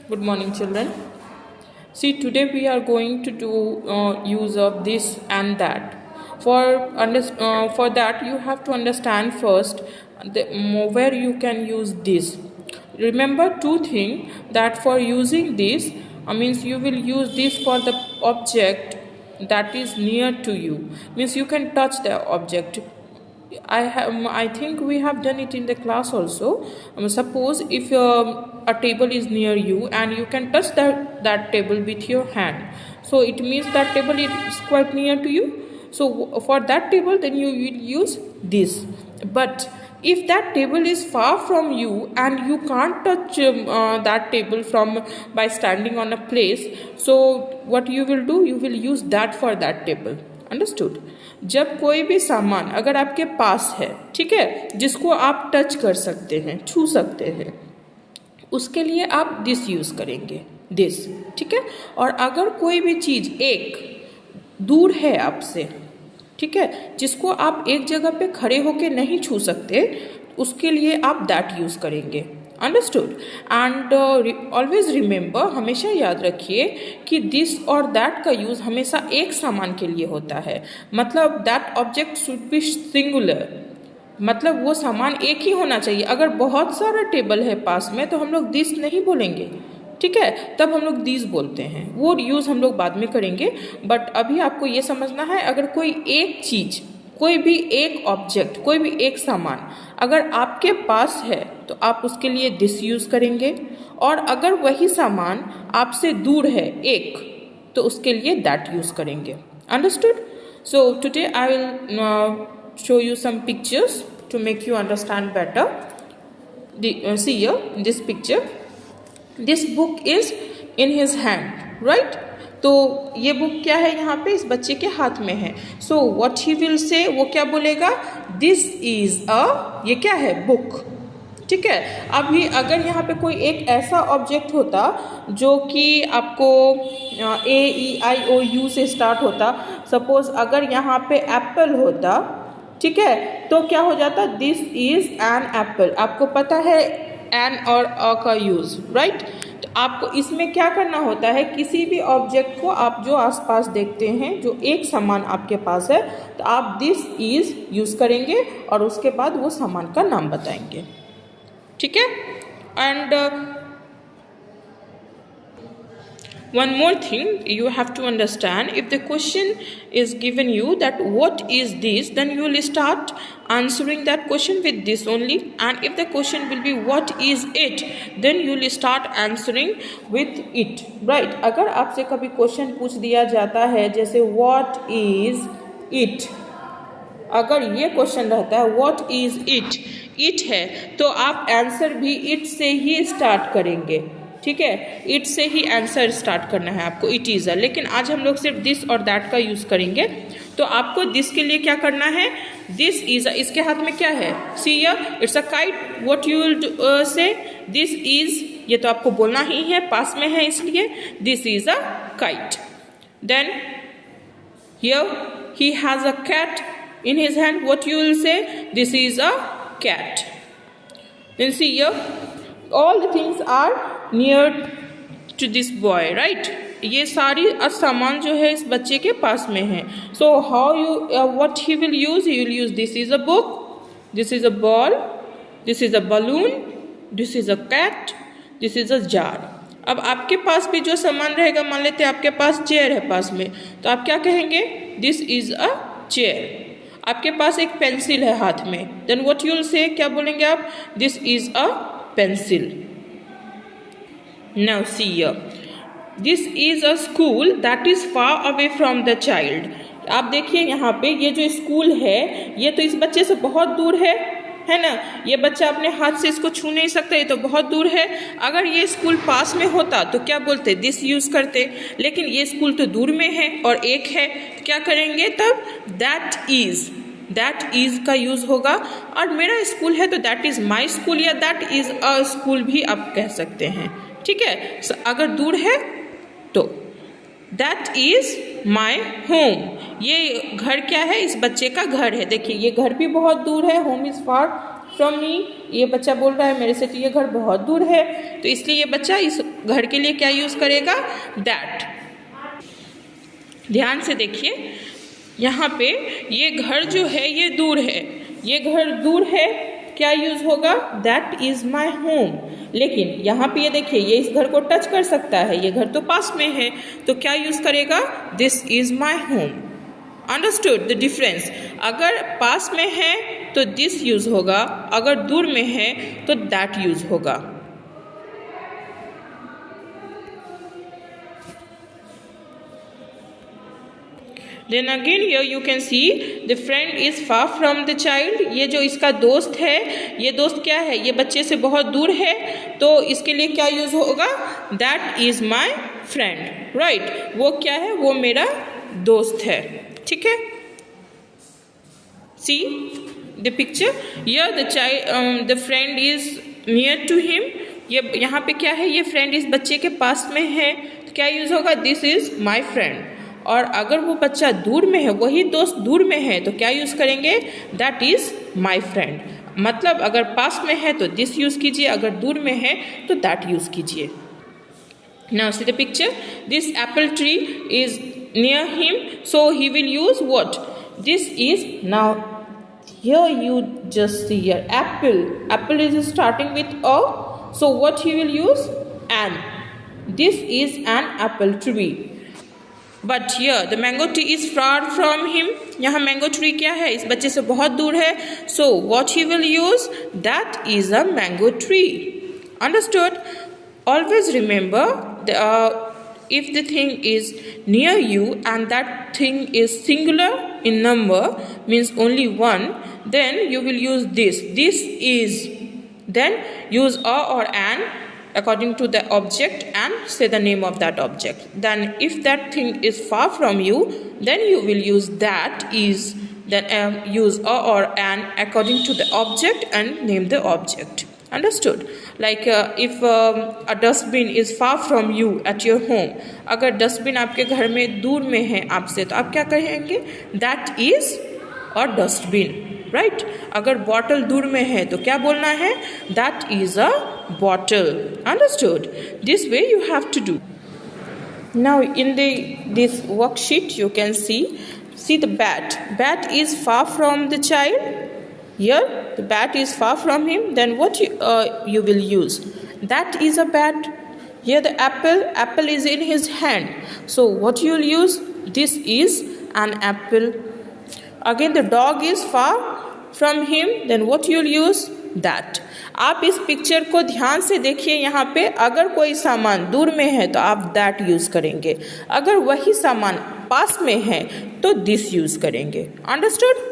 Good morning, children. See, today we are going to do use of this and that. For that, you have to understand first where you can use this. Remember two things, that for using this means you will use this for the object that is near to you. Means you can touch the object. I think we have done it in the class also. Suppose if a table is near you and you can touch that table with your hand, so it means that table is quite near to you. So for that table, then you will use this. But if that table is far from you and you can't touch that table from by standing on a place, so what you will do, you will use that for that table. Understood. जब कोई भी सामान अगर आपके पास है, ठीक है, जिसको आप टच कर सकते हैं, छू सकते हैं, उसके लिए आप दिस यूज करेंगे, दिस, ठीक है। और अगर कोई भी चीज एक दूर है आपसे, ठीक है, जिसको आप एक जगह पे खड़े होके नहीं छू सकते, उसके लिए आप दैट यूज करेंगे। अंडरस्टूड। एंड ऑलवेज रिमेंबर, हमेशा याद रखिए कि दिस और दैट का यूज हमेशा एक सामान के लिए होता है। मतलब that object should be singular, मतलब वो सामान एक ही होना चाहिए। अगर बहुत सारा टेबल है पास में तो हम लोग दिस नहीं बोलेंगे, ठीक है, तब हम लोग दिस बोलते हैं। वो यूज हम लोग बाद में करेंगे, बट अभी आपको ये समझना है, अगर कोई एक चीज, कोई भी एक ऑब्जेक्ट, कोई भी एक सामान अगर आपके पास है तो आप उसके लिए दिस यूज करेंगे, और अगर वही सामान आपसे दूर है एक, तो उसके लिए दैट यूज करेंगे। Understood? So today I will show you some pictures to make you understand better. See here in this picture, this book is in his hand, right? तो ये बुक क्या है, यहाँ पे इस बच्चे के हाथ में है। So what he will say, वो क्या बोलेगा, दिस इज अ, ये क्या है, बुक, ठीक है। अभी अगर यहाँ पे कोई एक ऐसा ऑब्जेक्ट होता जो कि आपको AEIOU से स्टार्ट होता, सपोज अगर यहाँ पे एप्पल होता, ठीक है, तो क्या हो जाता, दिस इज एन एप्पल। आपको पता है एन और अ का यूज, राइट? तो आपको इसमें क्या करना होता है, किसी भी ऑब्जेक्ट को आप जो आसपास देखते हैं, जो एक सामान आपके पास है, तो आप दिस इज यूज करेंगे और उसके बाद वो सामान का नाम बताएंगे, ठीक है। And one more thing you have to understand, if the question is given you that what is this, then you will start answering that question with this only, and if the question will be what is it, then you will start answering with it, right? अगर आपसे कभी question पूछ दिया जाता है जैसे what is it, अगर ये क्वेश्चन रहता है what is it, it है, तो आप आंसर भी इट से ही स्टार्ट करेंगे, ठीक है। इट से ही आंसर स्टार्ट करना है आपको, इट इज अ। लेकिन आज हम लोग सिर्फ दिस और दैट का यूज करेंगे। तो आपको दिस के लिए क्या करना है, दिस इज अ, इसके हाथ में क्या है, see here it's a kite, what you will say, this is, ये तो आपको बोलना ही है, पास में है इसलिए this is a kite. Then here he has a cat in his hand, what you will say, this is a cat. Then see here all the things are near to this boy, right? ये सारी सामान जो है इस बच्चे के पास में है। So how you what he will use, he will use this is a book, this is a ball, this is a balloon, this is a cat, this is a jar। अब आपके पास भी जो सामान रहेगा, मान लेते हैं आपके पास चेयर है पास में, तो आप क्या कहेंगे, दिस इज अ चेयर। आपके पास एक पेंसिल है हाथ में, देन व्हाट यू विल से, क्या बोलेंगे आप, this is a pencil। Now see here, this is a school that is far away from the child। आप देखिए यहाँ पे ये जो स्कूल है, ये तो इस बच्चे से बहुत दूर है ना, ये बच्चा अपने हाथ से इसको छू नहीं सकता, ये तो बहुत दूर है। अगर ये स्कूल पास में होता तो क्या बोलते, दिस यूज करते, लेकिन ये स्कूल तो दूर में है और एक है, क्या करेंगे तब, दैट इज का यूज होगा। और मेरा स्कूल है तो दैट इज माई स्कूल, या दैट इज अ स्कूल भी आप कह सकते हैं, ठीक है। अगर दूर है तो दैट इज माई होम, ये घर क्या है, इस बच्चे का घर है। देखिए ये घर भी बहुत दूर है, home is far from me, ये बच्चा बोल रहा है मेरे से तो ये घर बहुत दूर है, तो इसलिए ये बच्चा इस घर के लिए क्या यूज़ करेगा, दैट। ध्यान से देखिए, यहाँ पे ये घर जो है ये दूर है, ये घर दूर है, क्या यूज़ होगा, दैट इज़ माई होम। लेकिन यहाँ पे ये देखिए, ये इस घर को टच कर सकता है, ये घर तो पास में है, तो क्या यूज़ करेगा, this is my home. Understood the difference. अगर पास में है तो दिस यूज़ होगा, अगर दूर में है तो दैट यूज़ होगा। Then again here you can see the friend is far from the child। ये जो इसका दोस्त है, ये दोस्त क्या है, ये बच्चे से बहुत दूर है, तो इसके लिए क्या यूज़ होगा, that is my friend, right। वो क्या है, वो मेरा दोस्त है, ठीक है। See the picture here, the child the friend is near to him। ये यहाँ पे क्या है, ये फ्रेंड इस बच्चे के पास में है, तो क्या यूज़ होगा, दिस इज माई फ्रेंड। और अगर वो बच्चा दूर में है, वही दोस्त दूर में है, तो क्या यूज़ करेंगे, दैट इज माई फ्रेंड। मतलब अगर पास में है तो दिस यूज़ कीजिए, अगर दूर में है तो दैट यूज़ कीजिए। Now see the picture, this apple tree is near him, so he will use what, this is, now here you just see here, apple is starting with a, so what he will use, an, this is an apple tree। But here the mango tree is far from him, यहाँ mango tree क्या है, इस बच्चे से बहुत दूर है, so what he will use, that is a mango tree. Understood. Always remember if the thing is near you and that thing is singular in number, means only one, then you will use this is, then use a or an according to the object and say the name of that object। Then if that thing is far from you, then you will use that is, then use a or an according to the object and name the object। Understood। Like if a dustbin is far from you at your home, अगर dustbin आपके घर में दूर में है आपसे, तो आप क्या कहेंगे, that is a dustbin, right। अगर बॉटल दूर में है तो क्या बोलना है, that is a bottle। Understood। This way you have to do। Now in this worksheet you can see the bat is far from the child। Here the bat is far from him, then what you will use, that is a bat। Here the apple is in his hand, so what you will use, this is an apple। Again the dog is far from him, then what you will use, that। आप इस picture को ध्यान से देखिए, यहाँ पे अगर कोई सामान दूर में है तो आप that यूज करेंगे, अगर वही सामान पास में है तो this यूज करेंगे। अंडरस्टूड।